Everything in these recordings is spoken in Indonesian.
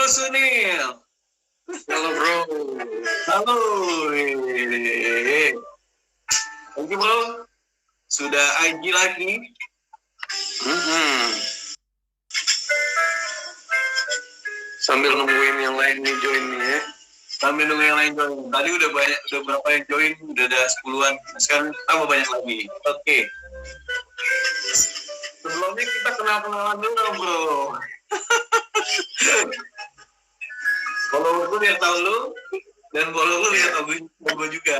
Sunil. Halo bro. Halo. Oke bro, sudah IG lagi. Sambil nungguin yang lain nih join nih ya. Sambil nunggu yang lain join. Tadi udah berapa yang join? Udah ada 10-an. Sekarang tambah banyak lagi. Oke. Sebelumnya kita kenalan dulu bro. Follower gue lihat tahu lu, dan follower lu lihat tahu gue juga.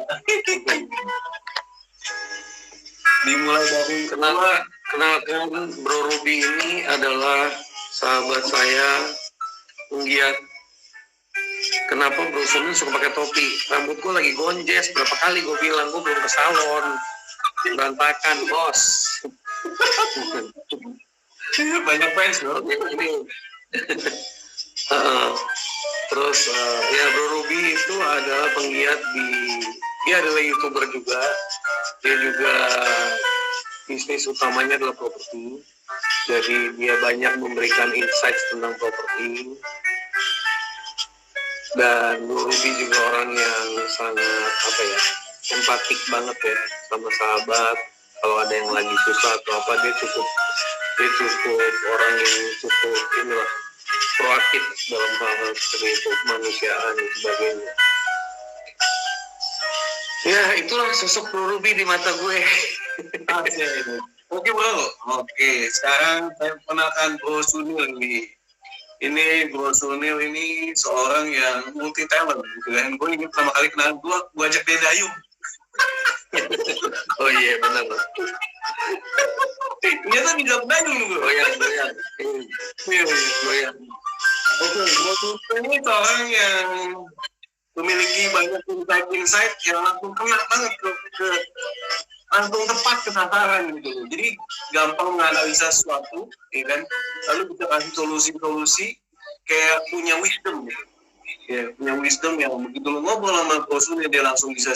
Dimulai dari kenalkan Bro Ruby ini adalah sahabat saya penggiat. Kenapa Bro Sunil suka pakai topi? Rambut gue lagi gonjes, berapa kali gue bilang gue belum ke salon. Berantakan bos. Banyak fans bro. Ini. Terus ya Bro Ruby itu adalah penggiat dia adalah YouTuber juga. Dia juga bisnis utamanya adalah properti. Jadi dia banyak memberikan insights tentang properti. Dan Bro Ruby juga orang yang sangat empatik banget ya sama sahabat. Kalau ada yang lagi susah atau apa, dia cukup orang yang cukup proaktif dalam hal seperti itu, kemanusiaan dan sebagainya. Ya itulah sosok Bro Ruby di mata gue. Oke bro, sekarang saya kenalkan Bro Sunil nih. Ini Bro Sunil ini seorang yang multi talent gitu kan. Gue ini pertama kali kenal gue ajak dia dayung. Oh iya benar. Ternyata bisa dayung gue. Goyang. Oke, Bro Sunil ini seorang yang memiliki banyak insight yang langsung kena banget ke langsung tepat ke sasaran gitu. Jadi gampang menganalisa sesuatu, ya kan? Lalu bisa kasih solusi kayak punya wisdom gitu. Ya, punya wisdom yang begitu lo ngobrol sama Sunil dia langsung bisa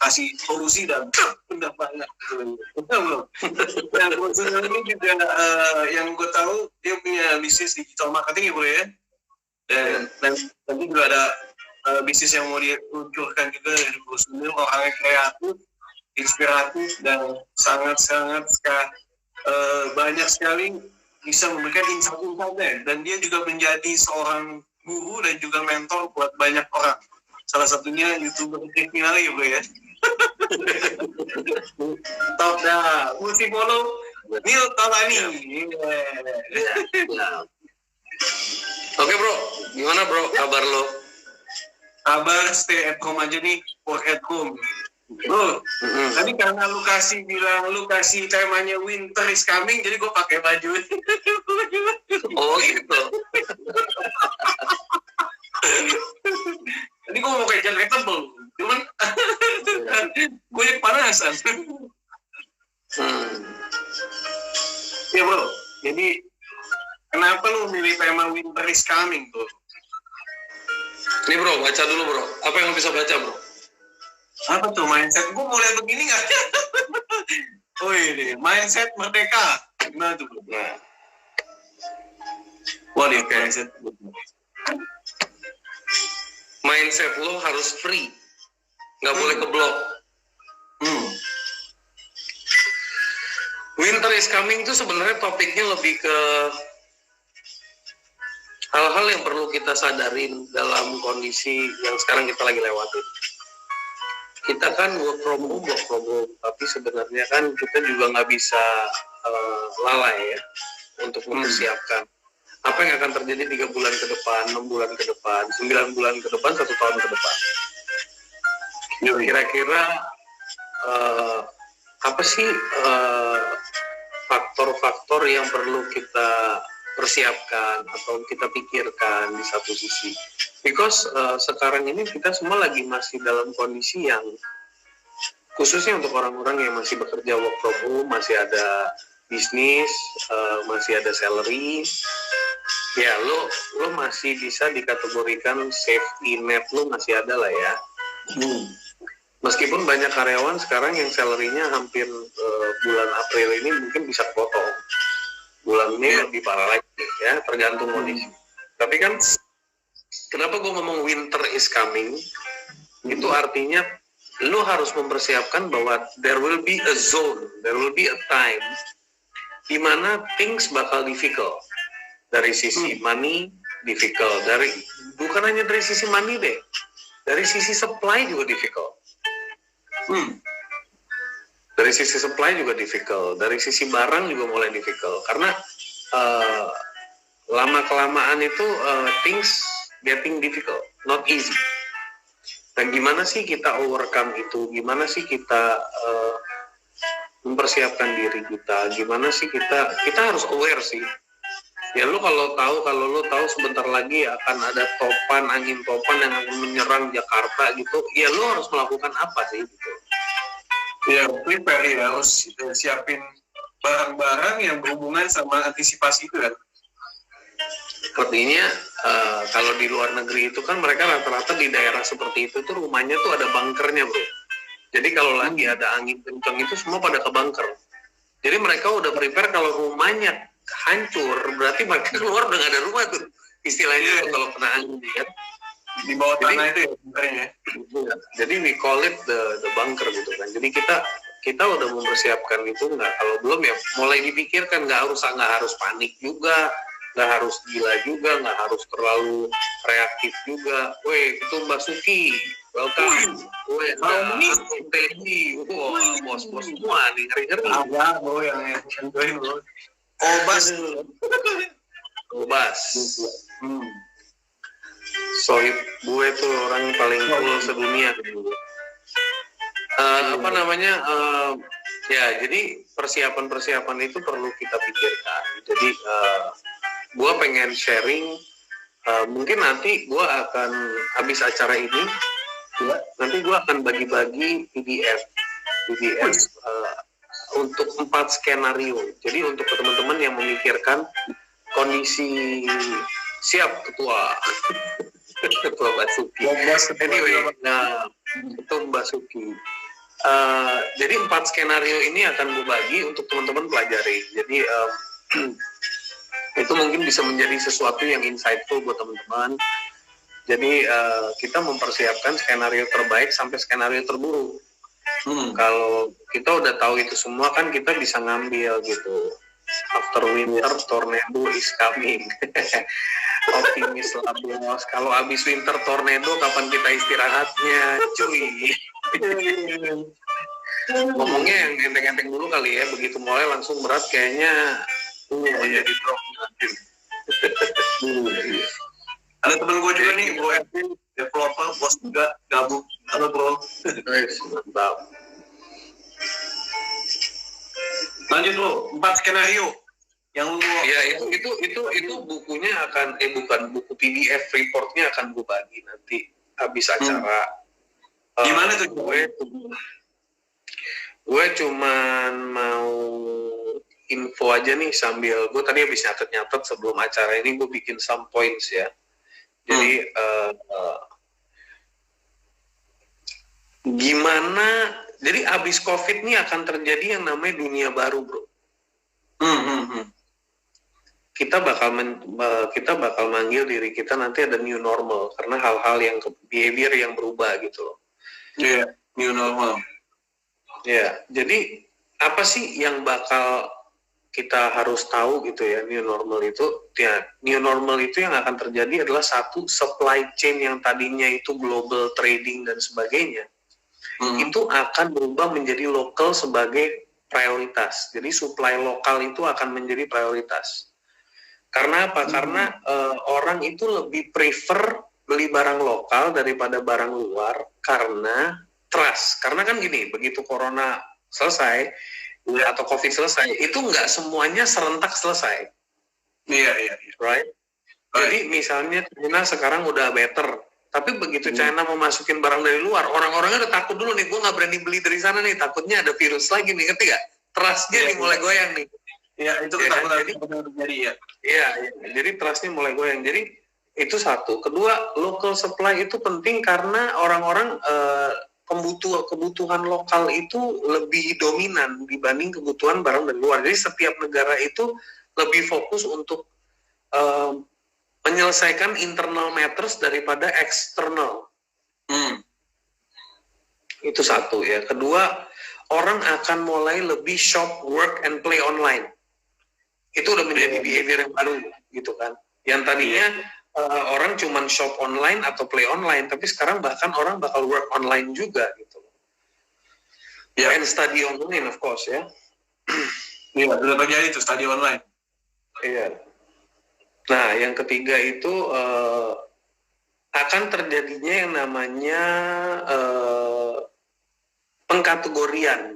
kasih solusi dan benar banget gitu. Betul belum? Nah, Sunil ini juga yang gue tahu dia punya bisnis digital marketing ya bro ya. Dan nanti juga ada bisnis yang mau diluncurkan juga dari Bro Sunil, orangnya kreatif, inspiratif dan sangat banyak sekali bisa memberikan insight-insight dan dia juga menjadi seorang guru dan juga mentor buat banyak orang. Salah satunya YouTuber kriminal ya bro ya. Top dah, mesti follow Nil Talani. Oke bro, gimana bro kabar lo? Kabar stay at home aja nih, work at home. Bro, tadi karena lu kasih temanya winter is coming, jadi gue pakai baju. Oh gitu. Tadi gue mau pakai jaket tebel, cuman gue kepanasan. Ya bro, jadi kenapa lu milih tema winter is coming bro? Nih bro, baca dulu bro. Apa yang lo bisa baca bro? Apa tuh mindset? Gue mau lihat begini nggak? Oh ini mindset merdeka. Gimana tuh bro? Nah. Waduh, mindset. Mindset lo harus free, nggak boleh keblok. Winter is coming tuh sebenarnya topiknya lebih ke hal-hal yang perlu kita sadarin dalam kondisi yang sekarang kita lagi lewatin. Kita kan work from home, tapi sebenarnya kan kita juga nggak bisa lalai ya untuk mempersiapkan apa yang akan terjadi 3 bulan ke depan, 6 bulan ke depan, 9 bulan ke depan, 1 tahun ke depan. Kira-kira apa sih faktor-faktor yang perlu kita persiapkan atau kita pikirkan di satu sisi? Because sekarang ini kita semua lagi masih dalam kondisi yang khususnya untuk orang-orang yang masih bekerja work from home, masih ada bisnis, masih ada salary, ya lo masih bisa dikategorikan safety net lo masih ada lah ya. Meskipun banyak karyawan sekarang yang salary-nya hampir bulan April ini mungkin bisa potong, bulan Mei lebih parah lagi ya, tergantung kondisi. Tapi kan kenapa gue ngomong winter is coming? Itu artinya lo harus mempersiapkan bahwa there will be a zone, there will be a time di mana things bakal difficult. Dari sisi money difficult, bukan hanya dari sisi money deh, dari sisi supply juga difficult. Dari sisi supply juga difficult, dari sisi barang juga mulai difficult, karena lama kelamaan itu things getting difficult, not easy. Dan gimana sih kita overcome itu? Gimana sih kita mempersiapkan diri kita? Gimana sih kita harus aware sih. Ya kalau lo tahu sebentar lagi akan ada angin topan yang akan menyerang Jakarta gitu. Ya lo harus melakukan apa sih gitu? Ya prepare ya, harus siapin barang-barang yang berhubungan sama antisipasi itu kan. Artinya kalau di luar negeri itu kan mereka rata-rata di daerah seperti itu tuh rumahnya tuh ada bunkernya bro. Jadi kalau lagi ada angin kencang itu semua pada ke bunker. Jadi mereka udah prepare kalau rumahnya hancur berarti mereka keluar udah gak ada rumah tuh. Istilahnya kalau kena angin kan. Di bawah tanah itu ya bunkernya. Jadi we call it the bunker gitu kan. Jadi kita udah mempersiapkan itu nggak? Kalau belum ya mulai dipikirkan, nggak harus panik juga. Nggak harus gila juga, nggak harus terlalu reaktif juga. Weh, itu Mbak Suki, welcome. Weh, Teddy, bos-bos semua nih, ngeri-ngeri. Ada, bro, yang nyentuhin, bro. Obas. Sohib gue tuh orang paling cool sedunia. Ya, jadi persiapan itu perlu kita pikirkan. Jadi, gue pengen sharing, mungkin nanti gue akan habis acara ini, nanti gue akan bagi-bagi PDF untuk 4 skenario. Jadi untuk teman-teman yang memikirkan kondisi siap ketua Basuki. Anyway, itu Basuki. Jadi 4 skenario ini akan gue bagi untuk teman-teman pelajari. Jadi itu mungkin bisa menjadi sesuatu yang insightful buat teman-teman. Jadi kita mempersiapkan skenario terbaik sampai skenario terburuk. Kalau kita udah tahu itu semua kan kita bisa ngambil gitu. After winter, tornado is coming. Optimis lah bos. Kalau abis winter tornado, kapan kita istirahatnya, cuy? Ngomongnya yang enteng-enteng dulu kali ya. Begitu mulai langsung berat kayaknya. Jadi drop. Ada temen gue juga nih, Bro Edwin, developer, bos juga gabung. Halo bro. Mantap. Lanjut lo, 4 skenario yang lu. Ya itu bukunya akan buku PDF reportnya akan gue bagi nanti habis acara. Gimana tuh? Gue cuman mau info aja nih sambil gue tadi habis nyatet sebelum acara ini gue bikin some points ya. Jadi gimana? Jadi abis COVID nih akan terjadi yang namanya dunia baru, bro. Kita bakal manggil diri kita nanti ada new normal karena hal-hal yang behavior yang berubah gitu loh. Iya, new normal. Ya, jadi apa sih yang bakal kita harus tahu gitu ya new normal itu? Ya, new normal itu yang akan terjadi adalah satu supply chain yang tadinya itu global trading dan sebagainya. Itu akan berubah menjadi lokal sebagai prioritas. Jadi supply lokal itu akan menjadi prioritas. Karena apa? Karena orang itu lebih prefer beli barang lokal daripada barang luar karena trust. Karena kan gini, begitu corona selesai atau COVID selesai, itu nggak semuanya serentak selesai. Iya. Right? Jadi misalnya China sekarang udah better. Tapi begitu China mau masukin barang dari luar, orang-orangnya udah takut dulu nih, gue nggak berani beli dari sana nih, takutnya ada virus lagi nih, ngerti gak? Trustnya nih mulai goyang nih. Iya, itu ketakutan terjadi ya. Iya, jadi trustnya mulai goyang. Jadi itu satu. Kedua, local supply itu penting karena orang-orang kebutuhan lokal itu lebih dominan dibanding kebutuhan barang dari luar. Jadi setiap negara itu lebih fokus untuk menyelesaikan internal matters daripada external. Itu satu ya. Kedua, orang akan mulai lebih shop, work, and play online. Itu udah menjadi behavior yang baru gitu kan. Yang tadinya orang cuman shop online atau play online, tapi sekarang bahkan orang bakal work online juga gitu. And study online of course ya. Iya, udah terjadi itu study online. Iya. Nah, yang ketiga itu akan terjadinya yang namanya pengkategorian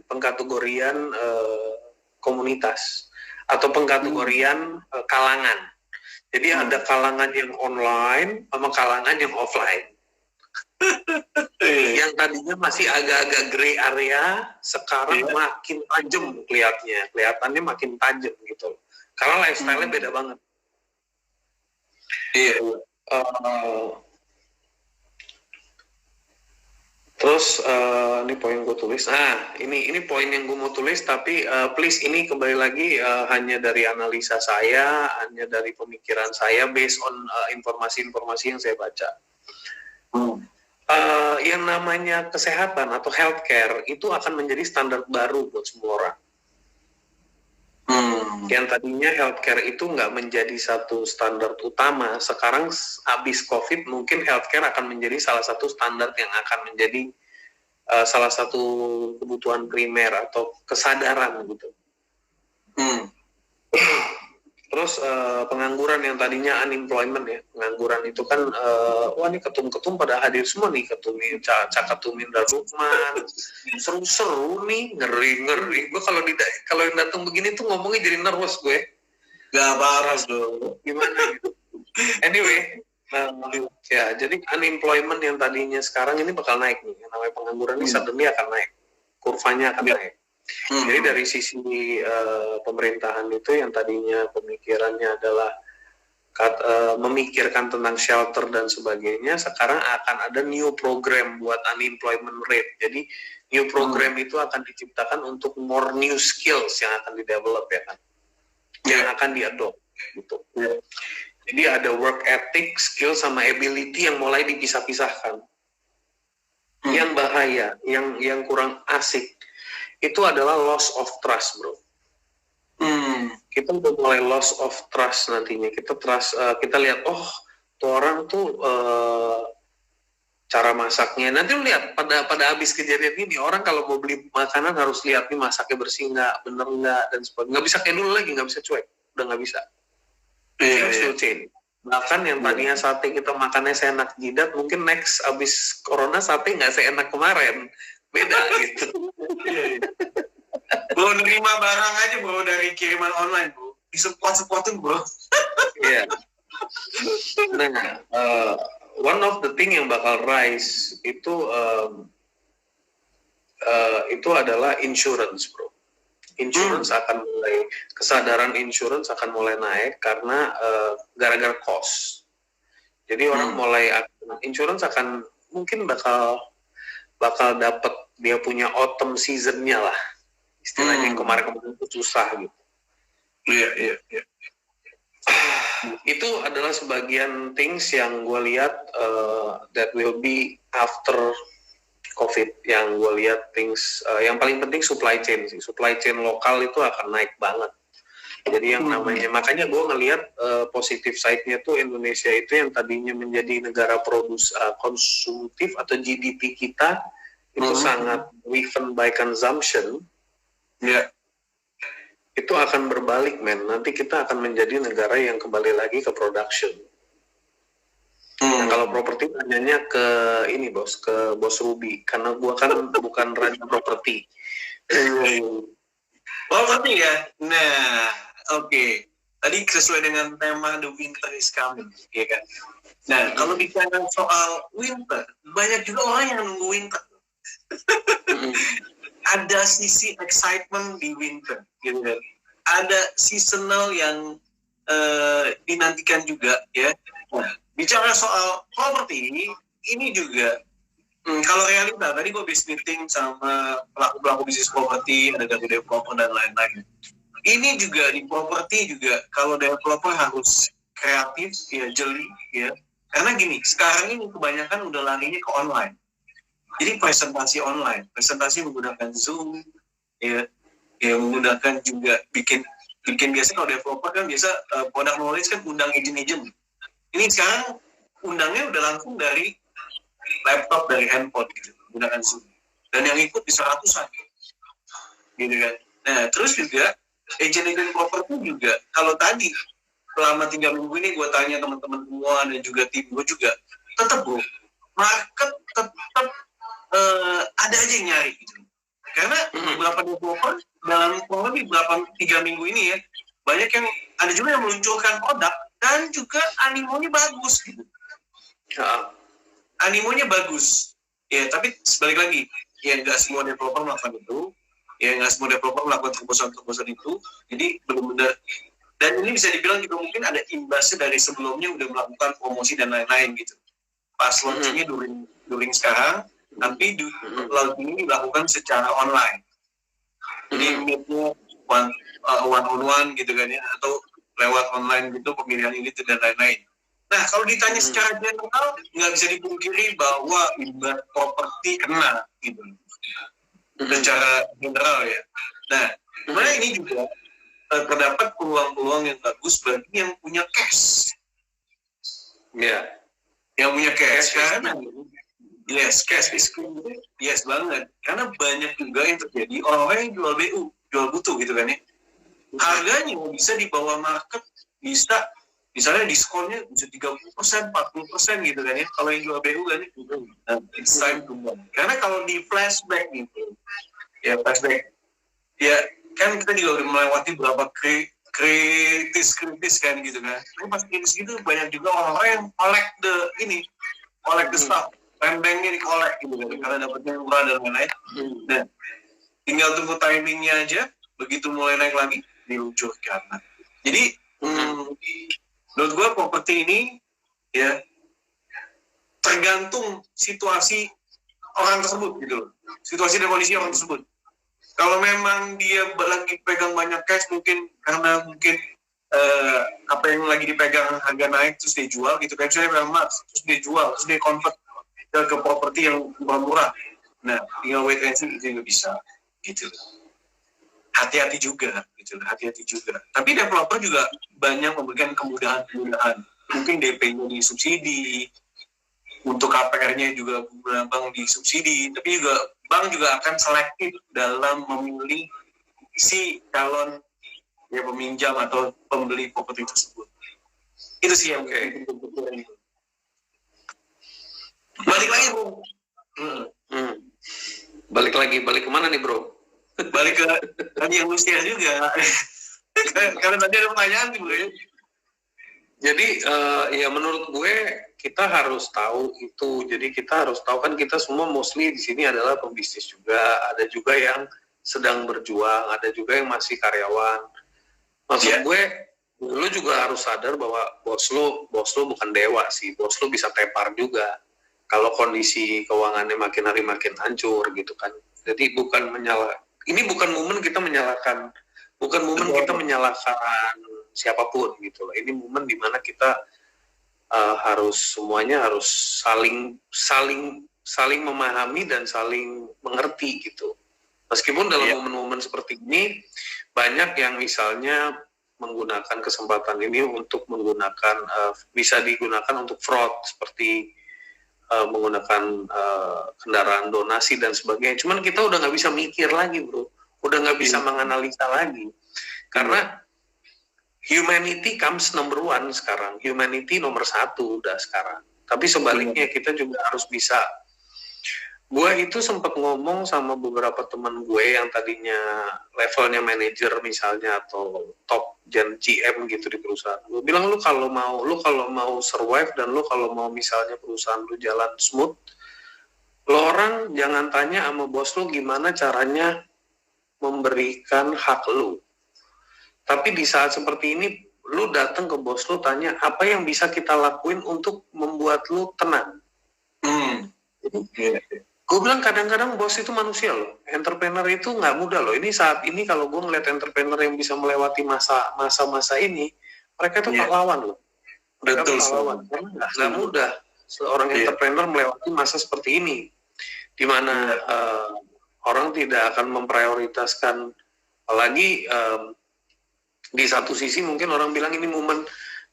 komunitas atau pengkategorian kalangan. Jadi ada kalangan yang online sama kalangan yang offline. Yang tadinya masih agak-agak gray area, sekarang makin tajam kelihatannya makin tajam gitu. Karena lifestyle-nya beda banget. Iya. Terus ini poin gue tulis. Ini poin yang gue mau tulis, tapi please ini kembali lagi hanya dari analisa saya, hanya dari pemikiran saya based on informasi-informasi yang saya baca. Yang namanya kesehatan atau healthcare itu akan menjadi standar baru buat semua orang. Yang tadinya healthcare itu nggak menjadi satu standar utama, sekarang habis COVID mungkin healthcare akan menjadi salah satu standar yang akan menjadi salah satu kebutuhan primer atau kesadaran gitu. Terus pengangguran yang tadinya unemployment ya, pengangguran itu kan wah ini ketum-ketum pada hadir semua nih, Cak Ketum Indra Lukman, seru-seru nih, ngeri. Gue kalau yang datang begini tuh ngomongnya jadi nervous gue. Gak parah dong. Gimana gitu. Anyway, ya jadi unemployment yang tadinya sekarang ini bakal naik nih, yang namanya pengangguran ini suddenly akan naik, kurvanya akan naik. Jadi dari sisi pemerintahan itu yang tadinya pemikirannya adalah memikirkan tentang shelter dan sebagainya, sekarang akan ada new program buat unemployment rate. Jadi new program itu akan diciptakan untuk more new skills yang akan di-develop ya kan, yang akan di-adopt gitu. Jadi ada work ethic, skill sama ability yang mulai dipisah-pisahkan. Yang bahaya, yang kurang asik itu adalah loss of trust, bro. Kita udah mulai loss of trust nantinya. Kita lihat, tuh orang tuh cara masaknya. Nanti lu lihat pada habis kejadian ini, orang kalau mau beli makanan harus lihat nih masaknya bersih nggak, bener nggak, dan sebagainya. Nggak bisa kayak dulu lagi, nggak bisa cuek, udah nggak bisa. Bahkan yang tadinya sate kita makannya seenak jidat, mungkin next abis corona sate nggak seenak kemarin. Beda gitu. Bro, nerima barang aja bro dari kiriman online bro, disepot-sepotin bro. Iya. Nah, one of the thing yang bakal rise itu adalah insurance, bro. Insurance akan mulai, kesadaran insurance akan mulai naik karena gara-gara cost. Jadi orang mulai, insurance akan mungkin bakal dapat dia punya autumn season-nya lah, istilahnya yang kemarin itu susah gitu. Iya. Itu adalah sebagian things yang gue lihat that will be after COVID. Yang gue lihat things, yang paling penting supply chain sih. Supply chain lokal itu akan naik banget. Jadi yang namanya, makanya gue ngelihat positif side-nya tuh Indonesia itu yang tadinya menjadi negara konsumtif atau GDP kita itu sangat driven by consumption. Itu akan berbalik, men. Nanti kita akan menjadi negara yang kembali lagi ke production. Nah, kalau properti tanyanya ke ini bos, ke bos Ruby, karena gua kan bukan raja properti. Properti ya. Nah, oke. Tadi sesuai dengan tema The Winter is Coming, ya kan. Nah, kalau bicara soal winter, banyak juga orang yang nunggu winter. Ada sisi excitement di winter, gitu kan. Ada seasonal yang dinantikan juga, ya. Nah, bicara soal properti, ini juga kalau realita, tadi gue habis meeting sama pelaku bisnis properti, ada dari developer dan lain-lain. Ini juga di properti juga, kalau developer harus kreatif, ya jeli, ya. Karena gini, sekarang ini kebanyakan udah larinya ke online. Jadi presentasi online, presentasi menggunakan Zoom, ya, menggunakan juga bikin biasa kalau developer kan biasa product knowledge kan undang agent. Ini sekarang undangnya udah langsung dari laptop, dari handphone gitu, menggunakan Zoom. Dan yang ikut bisa ratusan, gitu kan. Nah, terus juga agent property juga, kalau tadi selama 3 minggu ini gue tanya teman-teman semua dan juga tim gue juga, tetap bro, market tetap ada aja yang nyari gitu. Karena beberapa developer dalam kurang lebih 3 minggu ini ya, banyak yang ada juga yang meluncurkan produk dan juga animonya bagus gitu. Animonya bagus. Ya, tapi sebalik lagi, ya nggak semua developer melakukan itu, ya nggak semua developer melakukan terobosan itu. Jadi benar-benar, dan ini bisa dibilang juga mungkin ada imbasnya dari sebelumnya udah melakukan promosi dan lain-lain gitu. Pas launchingnya during sekarang, tapi launching ini dilakukan secara online. Jadi meetnya one on one gitu kan ya, atau lewat online gitu pemilihan ini dan lain-lain. Nah, kalau ditanya secara general, nggak bisa dipungkiri bahwa imbas properti kena gitu. Secara general ya. Nah, sebenarnya ini juga terdapat peluang-peluang yang bagus bagi yang punya cash. Ya, yang punya cash kan? Yes, cash is king. Yes banget. Karena banyak juga yang terjadi orang-orang yang jual BU, jual butuh gitu kan ya. Harganya bisa di bawah market, bisa misalnya diskonnya bisa 30%, 40% gitu kan ya. Kalau yang jual BU kan ya, it's time to buy. Karena kalau di flashback gitu, ya flashback, ya kan kita juga udah melewati beberapa kritis kan gitu kan. Tapi pas kritis gitu banyak juga orang-orang yang collect the stuff. Rembengnya di-collect gitu kan, karena dapetnya murah dan lain-lain. Nah, tinggal tunggu timingnya aja, begitu mulai naik lagi, diluncurkan. Jadi, menurut gue properti ini, ya, tergantung situasi orang tersebut gitu loh. Situasi dan kondisi orang tersebut. Kalau memang dia lagi pegang banyak cash, mungkin karena apa yang lagi dipegang harga naik, terus dia jual gitu kan, misalnya memang Mars, terus dia jual, terus dia convert ke properti yang murah. Nah, tinggal wait and see itu juga bisa, gitu. Hati-hati juga, gitu. Hati-hati juga. Tapi developer juga banyak memberikan kemudahan. Mungkin DP-nya disubsidi, untuk KPR-nya juga bank disubsidi. Tapi juga bank juga akan selektif dalam memilih si calon ya peminjam atau pembeli properti tersebut. Itu sih yang Balik lagi bro. Balik kemana nih bro? Balik ke tadi yang Lucia juga. Karena tadi ada pertanyaan nih bro. Jadi ya menurut gue kita harus tahu itu. Jadi kita harus tahu kan kita semua mostly di sini adalah pembisnis juga. Ada juga yang sedang berjuang, ada juga yang masih karyawan. Maksud gue, lu juga harus sadar bahwa bos lu bukan dewa sih. Bos lu bisa tepar juga kalau kondisi keuangannya makin hari makin hancur gitu kan. Jadi ini bukan momen kita menyalahkan siapapun gitu loh. Ini momen dimana kita semuanya harus saling memahami dan saling mengerti gitu. Meskipun dalam momen-momen seperti ini banyak yang misalnya menggunakan kesempatan ini untuk bisa digunakan untuk fraud seperti menggunakan kendaraan donasi dan sebagainya. Cuman kita udah nggak bisa mikir lagi bro, udah nggak bisa menganalisa lagi karena humanity comes number one sekarang, humanity nomor 1 udah sekarang. Tapi sebaliknya kita juga harus bisa. Gue itu sempat ngomong sama beberapa teman gue yang tadinya levelnya manajer misalnya atau top gen GM gitu di perusahaan. Gue bilang lu kalau mau survive dan lu kalau mau misalnya perusahaan lu jalan smooth, lo orang jangan tanya sama bos lu gimana caranya memberikan hak lu. Tapi di saat seperti ini lu datang ke bos lu tanya apa yang bisa kita lakuin untuk membuat lu tenang. Jadi gue bilang kadang-kadang bos itu manusia loh, entrepreneur itu nggak mudah loh. Ini saat ini kalau gue ngeliat entrepreneur yang bisa melewati masa-masa ini, mereka itu pahlawan loh. Betul. pahlawan. Nggak mudah seorang entrepreneur melewati masa seperti ini, di mana orang tidak akan memprioritaskan, apalagi di satu sisi mungkin orang bilang ini momen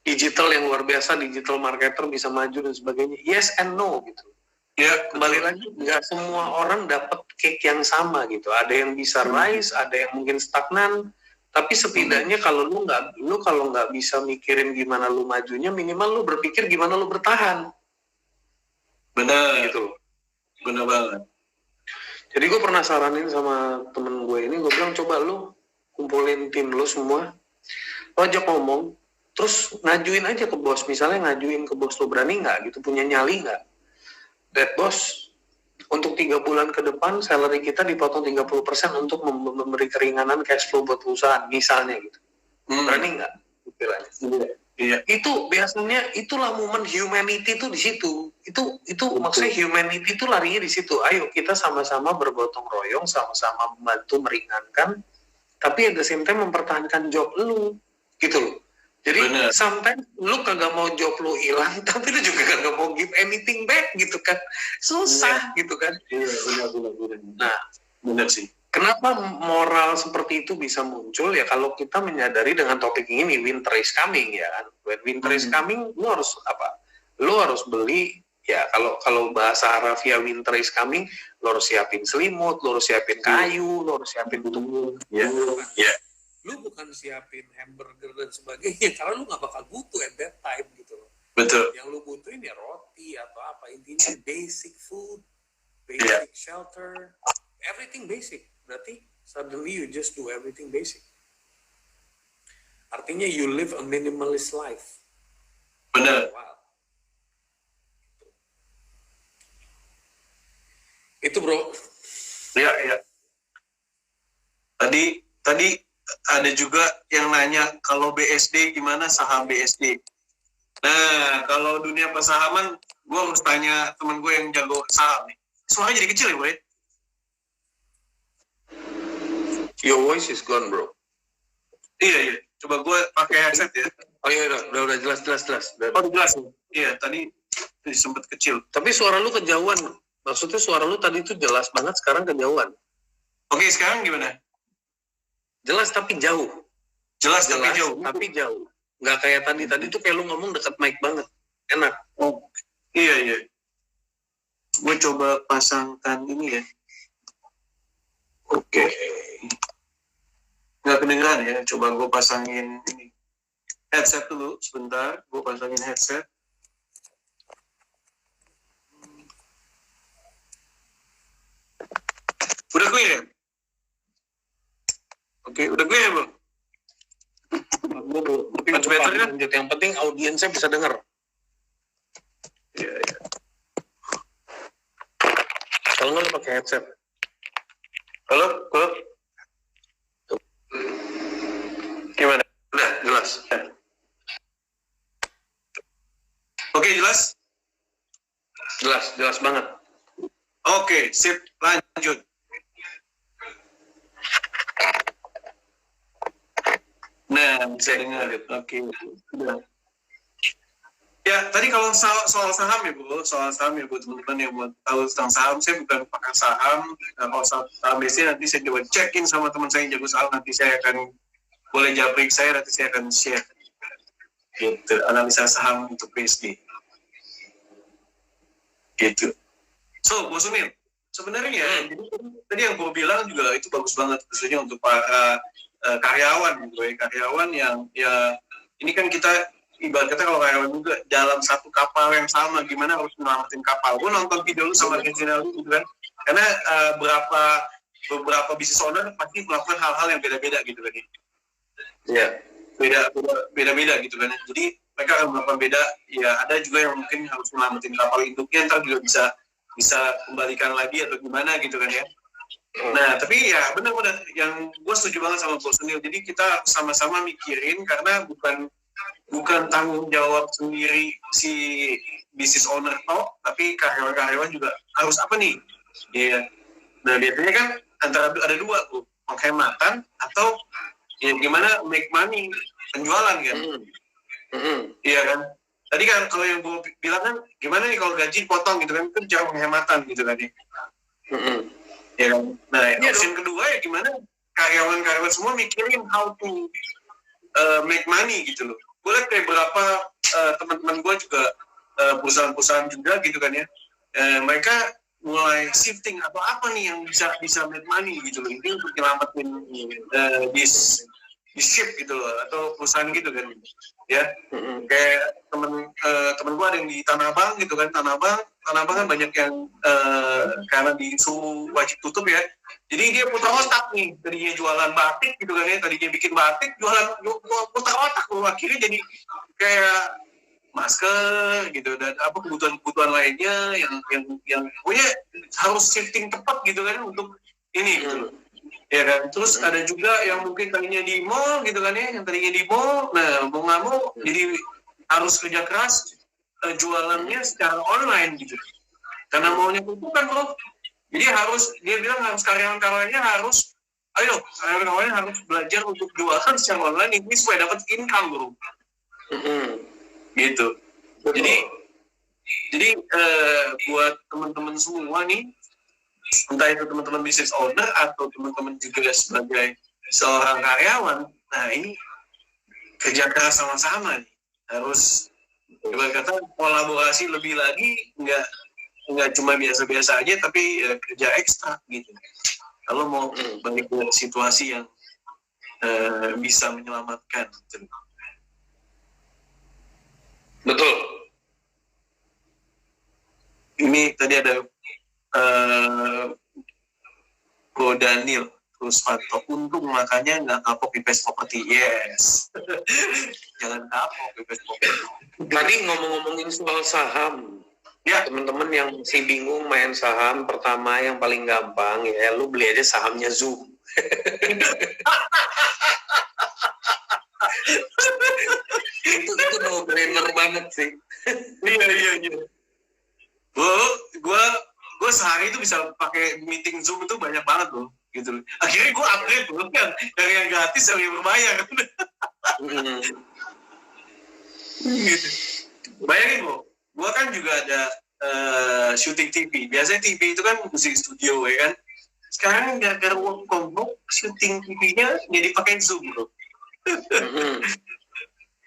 digital yang luar biasa, digital marketer bisa maju dan sebagainya. Yes and no gitu. Ya, kembali lagi, nggak semua orang dapat cake yang sama gitu. Ada yang bisa rise, ada yang mungkin stagnan. Tapi setidaknya kalau lu kalau nggak bisa mikirin gimana lu majunya, minimal lu berpikir gimana lu bertahan. Benar. Gitu. Benar banget. Jadi gue pernah saranin sama temen gue ini, gue bilang coba lu kumpulin tim lu semua, lo ajak ngomong, terus ngajuin aja ke bos. Misalnya ngajuin ke bos, lo berani nggak gitu, punya nyali nggak? That bos, untuk 3 bulan ke depan salary kita dipotong 30% untuk memberi keringanan cash flow buat perusahaan, misalnya gitu. Berani nggak? Iya. Itu biasanya itulah momen humanity itu di situ. Itu maksudnya humanity itu larinya di situ. Ayo kita sama-sama bergotong royong, sama-sama membantu meringankan, tapi at the same time mempertahankan job lu, gitu loh. Jadi sometimes lu kagak mau job lu hilang, tapi lu juga kagak mau give anything back gitu kan. Susah gitu kan. Iya, benar. Nah, benar sih. Kenapa moral seperti itu bisa muncul ya kalau kita menyadari dengan topik ini, winter is coming ya kan. When winter is coming, lu harus apa? Lu harus beli ya, kalau bahasa harafiah winter is coming, lu harus siapin selimut, lu harus siapin kayu, lu harus siapin tubuh. Ya. Lu bukan siapin hamburger dan sebagainya karena lu nggak bakal butuh at that time gitu loh. Betul. Yang lu butuhin ya roti atau apa, intinya basic food, basic shelter, everything basic. Berarti suddenly you just do everything basic. Artinya you live a minimalist life. Benar. Wow. Itu bro. Iya. Tadi ada juga yang nanya kalau BSD gimana saham BSD. Nah, kalau dunia persahaman, gue harus tanya temen gue yang jago saham nih. Suaranya jadi kecil ya, boy? Your voice is gone, bro. Iya. Coba gue pakai headset ya. Oh iya, udah jelas. Oh, jelas. Iya, tadi sempat kecil. Tapi suara lu kejauhan. Maksudnya suara lu tadi itu jelas banget, sekarang kejauhan. Oke, sekarang gimana? Jelas tapi jauh. Jelas tapi jauh. Nggak kayak tadi tuh kayak lu ngomong dekat mic banget. Enak. Oh, iya. Gue coba pasangkan ini ya. Oke. Nggak kedengeran ya. Coba gue pasangin ini. Headset dulu, sebentar. Gue pasangin headset. Udah clear ya? Oke, udah clear ya, Bro? Much better kan? Yang penting audiensnya bisa dengar. Iya. Kalau nggak lu pakai headset. Halo? Gimana? Udah, jelas. Oke, jelas? Jelas banget. Oke, sip. Lanjut. Nah, bisa dengar. Oke. Ya, tadi kalau soal saham ya, Bu. Soal saham ya, buat teman-teman yang mau tahu tentang saham, saya bukan pakar saham. Nah, kalau saham biasanya nanti saya coba check-in sama teman saya yang jago saham. Nanti saya akan, boleh japrik saya, nanti saya akan share. Gitu, analisa saham untuk PSD. Gitu. So, Bu Sunil, sebenarnya jadi tadi yang gue bilang juga itu bagus banget, khususnya untuk para karyawan gitu ya, karyawan yang ya ini kan kita ibarat kata kalau karyawan juga dalam satu kapal yang sama, gimana harus menyelamatin kapal. Gue nonton video lu sama Reginald gitu kan, karena beberapa business owner pasti melakukan hal-hal yang beda-beda gitu kan. Iya. Beda-beda gitu kan. Jadi mereka akan melakukan beda. Ya ada juga yang mungkin harus menyelamatin kapal induknya, ntar juga bisa kembalikan lagi atau gimana gitu kan ya. Nah, tapi ya benar-benar yang gue setuju banget sama Bos Sunil. Jadi kita sama-sama mikirin karena bukan tanggung jawab sendiri si business owner tapi karyawan-karyawan juga harus apa nih? Iya. Nah, biasanya kan antara ada dua tuh, penghematan atau ya gimana make money, penjualan kan. Iya kan. Tadi kan kalau yang gue bilang kan gimana nih kalau gaji potong gitu kan, itu cara penghematan gitu kan ya. Ya kan? Nah, option kedua ya gimana karyawan-karyawan semua mikirin how to make money gitu loh. Gue liat kayak beberapa teman-teman gue juga perusahaan-perusahaan juga gitu kan ya. Mereka mulai shifting atau apa nih yang bisa make money gitu loh. Ini untuk nyelamatin di ship gitu loh, atau perusahaan gitu kan ya. Kayak temen gue ada yang di Tanah Abang gitu kan. Tanah Abang kan banyak yang karena disuruh wajib tutup ya, jadi dia putar otak nih. Tadinya jualan batik gitu kan ya, tadinya bikin batik jualan putar otak loh, akhirnya jadi kayak masker gitu dan apa kebutuhan lainnya yang pokoknya harus shifting tepat gitu kan untuk ini gitu loh. Ya kan, terus ada juga yang mungkin tadinya di mall gitu kan ya, yang tadinya di mall, nah mau nggak mau jadi harus kerja keras jualannya secara online gitu, karena mallnya tutup kan bro. Jadi dia bilang harus karyawan-karyawannya harus, ayo karyawan-karyawannya harus belajar untuk jualan secara online ini supaya dapat income bro. Gitu. Jadi buat teman-teman semua nih, entah itu teman-teman business owner atau teman-teman juga sebagai seorang karyawan, nah ini kerja keras sama-sama nih. Harus kata kolaborasi lebih lagi, nggak cuma biasa-biasa aja, tapi kerja ekstra gitu. Kalau mau balik ke situasi yang bisa menyelamatkan. Gitu. Betul. Ini tadi ada Ko Daniel terus Fanto, untung makanya nggak kapok invest property. Yes. Jangan kapok invest property. Tadi ngomong-ngomongin soal saham, ya teman-teman yang masih bingung main saham, pertama yang paling gampang ya lu beli aja sahamnya Zoom. itu no brainer banget sih. Iya. Gue sehari itu bisa pakai meeting Zoom itu banyak banget loh, gitu. Akhirnya gue upgrade loh kan, dari yang gratis sampai yang berbayar. Gitu. Bayangin loh, gue kan juga ada syuting TV. Biasanya TV itu kan musik studio ya kan. Sekarang gara-gara work from home, syuting TV-nya jadi pakai Zoom bro.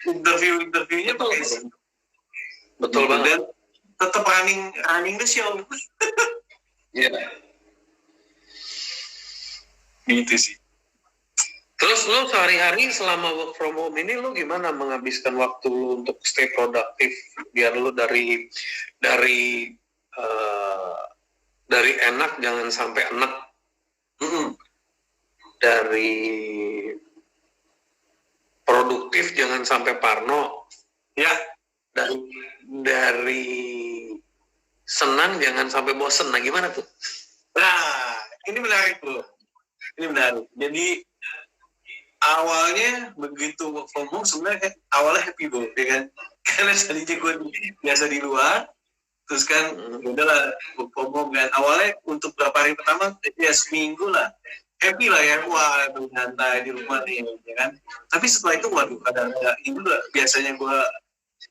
Interviewnya pakai Zoom. Betul banget. Dan tetap running the show. Iya. Gitu sih. Terus lo sehari-hari selama work from home ini lo gimana menghabiskan waktu lo untuk stay produktif biar lo dari enak jangan sampai enak, dari produktif jangan sampai parno, ya, dari senang jangan sampai bosen. Nah gimana tuh? Nah ini menarik bro, ini menarik. Jadi awalnya begitu work from home sebenarnya awalnya happy bro, ya kan? Karena tadinya gue biasa di luar, terus kan udahlah work from home kan. Awalnya untuk beberapa hari pertama ya seminggu lah happy lah ya, wah santai di rumah nih ya kan. Tapi setelah itu waduh kadang ini biasanya gue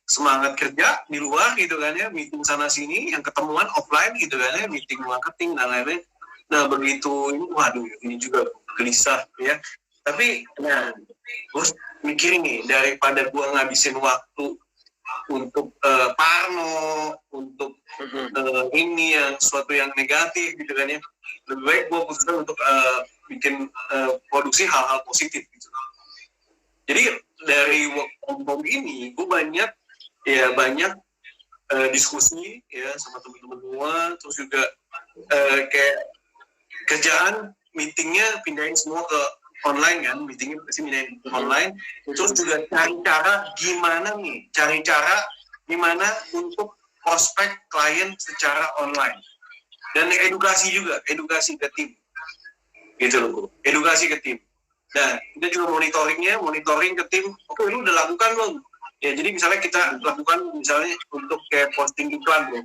semangat kerja di luar gitu kan ya, meeting sana sini yang ketemuan offline gitu kan ya, meeting marketing dan lain-lain. Nah begitu ini waduh ini juga gelisah ya. Tapi nah gue mikirin nih, daripada gue ngabisin waktu untuk parno, untuk ini yang sesuatu yang negatif gitu kan ya, lebih baik gue putuskan untuk bikin produksi hal-hal positif gitu. Jadi dari work from home ini gue banyak diskusi ya sama teman-teman semua, terus juga kayak kerjaan meetingnya pindahin semua ke online kan, meetingnya pasti pindahin online. Terus juga cari cara gimana untuk prospek klien secara online, dan edukasi ke tim gitu loh, edukasi ke tim. Nah kita juga monitoring ke tim. Oke, lu udah lakukan belum? Ya jadi misalnya kita lakukan misalnya untuk kayak posting iklan bro,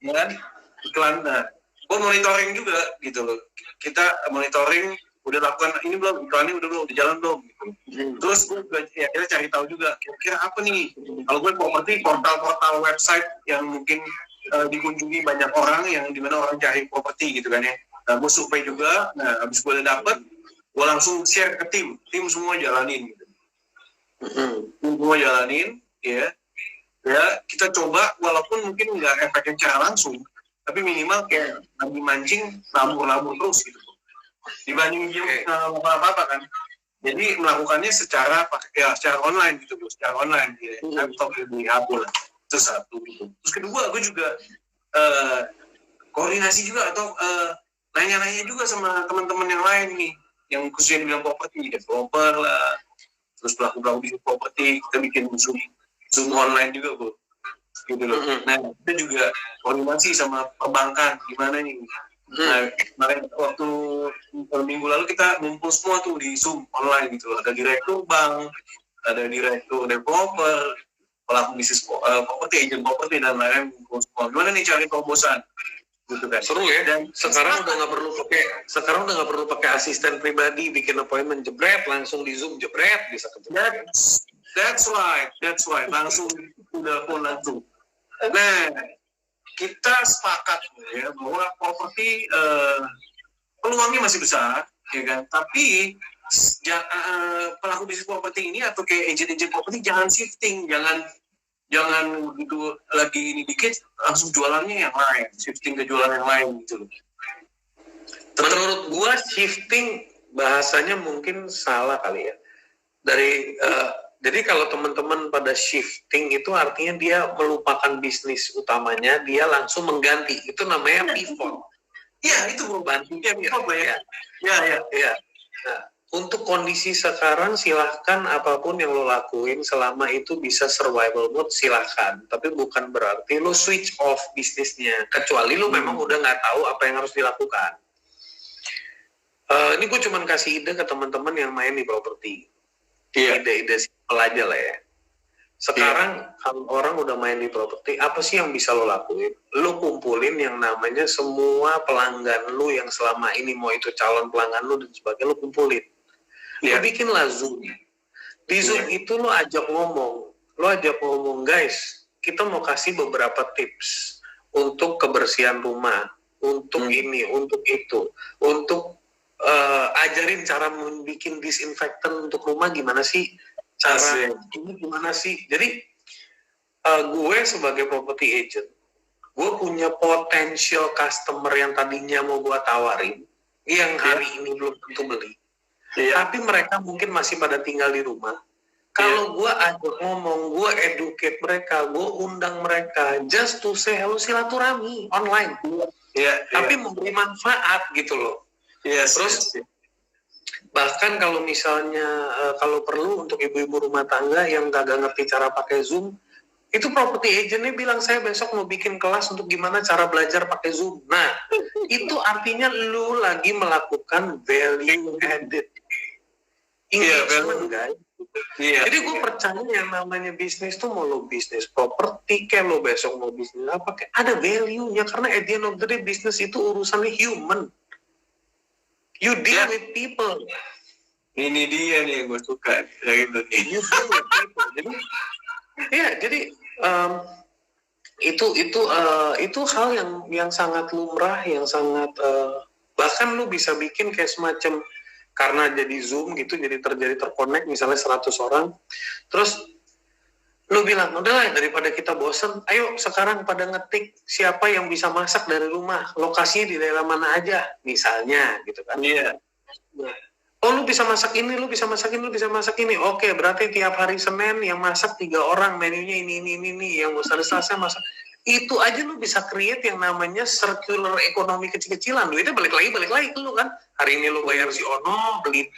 ya kan, iklan. Nah gue monitoring juga gitu loh, kita monitoring udah lakukan ini belum, iklannya udah jalan belum gitu. Terus gue juga ya, kita cari tahu juga kira-kira apa nih, kalau gue properti portal-portal website yang mungkin dikunjungi banyak orang, yang dimana orang cari properti gitu kan ya. Nah, gue survei juga. Nah, habis gue udah dapet, gue langsung share ke tim semua jalanin gitu. Tim semua jalanin ya kita coba, walaupun mungkin nggak efeknya secara langsung, tapi minimal kayak lagi mancing nabur terus gitu dibanding dia apa kan. Jadi melakukannya secara online gitu, secara online di laptop, di HP lah. Itu satu gitu. Terus kedua, gue juga koordinasi juga atau nanya-nanya juga sama teman-teman yang lain nih, yang khususnya di bidang properti, developer lah, terus pelaku-pelaku bisnis properti. Kita bikin Zoom online juga, Bu. Gitu loh. Nah, kita juga koordinasi sama perbankan gimana nih. Nah, kemarin waktu minggu lalu kita ngumpul semua tuh di Zoom online gitu. Ada direktur bank, ada direktur developer, pelaku bisnis properti, agent properti, dan lain-lain. Gimana nih cari terobosan? Gitu kan. Seru ya. Dan sekarang udah nggak perlu pakai asisten pribadi, bikin appointment jebret, langsung di Zoom jebret, bisa kejebret. That's right. Langsung udah pun langsung. Nah, kita sepakat ya bahwa properti peluangnya masih besar, ya kan. Tapi pelaku bisnis properti ini atau kayak agent properti jangan shifting, jangan begitu lagi ini dikit langsung jualannya yang lain, shifting ke jualan yang lain gitu loh. Menurut gua shifting bahasanya mungkin salah kali ya. Jadi kalau teman-teman pada shifting itu artinya dia melupakan bisnis utamanya, dia langsung mengganti. Itu namanya pivot. Iya, itu perubahan. Ya. Nah, untuk kondisi sekarang silahkan apapun yang lo lakuin selama itu bisa survival mode silahkan. Tapi bukan berarti lo switch off bisnisnya. Kecuali lo memang udah nggak tahu apa yang harus dilakukan. Ini gue cuma kasih ide ke teman-teman yang main di properti. Ide-ide simpel aja lah ya. Sekarang kalau orang udah main di properti, apa sih yang bisa lo lakuin? Lo kumpulin yang namanya semua pelanggan lo yang selama ini, mau itu calon pelanggan lo dan sebagainya, lo kumpulin. Lo bikinlah Zoom. Di Zoom itu lo ajak ngomong, guys, kita mau kasih beberapa tips untuk kebersihan rumah, untuk ini, untuk itu, untuk ajarin cara membuat disinfektan untuk rumah gimana sih, cara ini gimana sih. Jadi gue sebagai property agent, gue punya potential customer yang tadinya mau gue tawarin, yang hari ini belum tentu beli, tapi mereka mungkin masih pada tinggal di rumah. Kalau gue ajak ngomong, gue educate mereka, gue undang mereka just to say hello, silaturahmi online, tapi memberi manfaat gitu loh. Terus bahkan kalau misalnya kalau perlu untuk ibu-ibu rumah tangga yang gak ngerti cara pakai Zoom, itu property agentnya bilang saya besok mau bikin kelas untuk gimana cara belajar pakai Zoom. Nah, itu artinya lu lagi melakukan value added engagement, guys. Jadi gue percaya yang namanya bisnis tuh, mau lo bisnis properti kayak lo besok mau bisnis apa kayak, ada value-nya, karena at the end of the day bisnis itu urusannya human. You deal with people. Ini dia nih yang gue suka kayak gitu nih. You deal with people. Jadi itu hal yang sangat lumrah, yang sangat bahkan lu bisa bikin kayak semacam, karena jadi Zoom gitu, jadi terconnect misalnya 100 orang, terus lu bilang, udahlah daripada kita bosen, ayo sekarang pada ngetik siapa yang bisa masak dari rumah, lokasinya di daerah mana aja, misalnya gitu kan. Oh, lu bisa masak ini, lu bisa masak ini, lu bisa masak ini. Oke, berarti tiap hari Senin yang masak 3 orang, menunya ini, yang hari Selasa masak. Itu aja lu bisa create yang namanya circular ekonomi kecil-kecilan. Duitnya balik lagi ke lu kan. Hari ini lu bayar si Ono beli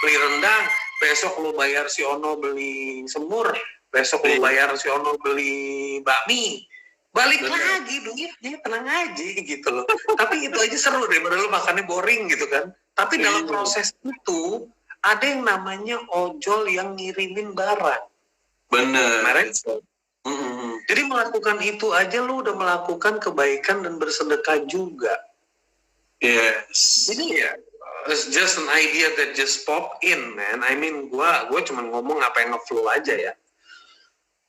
rendang, besok lu bayar si Ono beli semur, besok lu bayar si Ono beli bakmi. Balik lagi duitnya, tenang aja gitu loh. Tapi itu aja seru daripada lu makannya boring gitu kan. Tapi dalam proses itu ada yang namanya ojol yang ngirimin barang. Bener. Jadi melakukan itu aja lu udah melakukan kebaikan dan bersedekah juga. Yes. Jadi it's just an idea that just pop in, man. I mean, gue cuma ngomong apa yang nge-flow aja ya.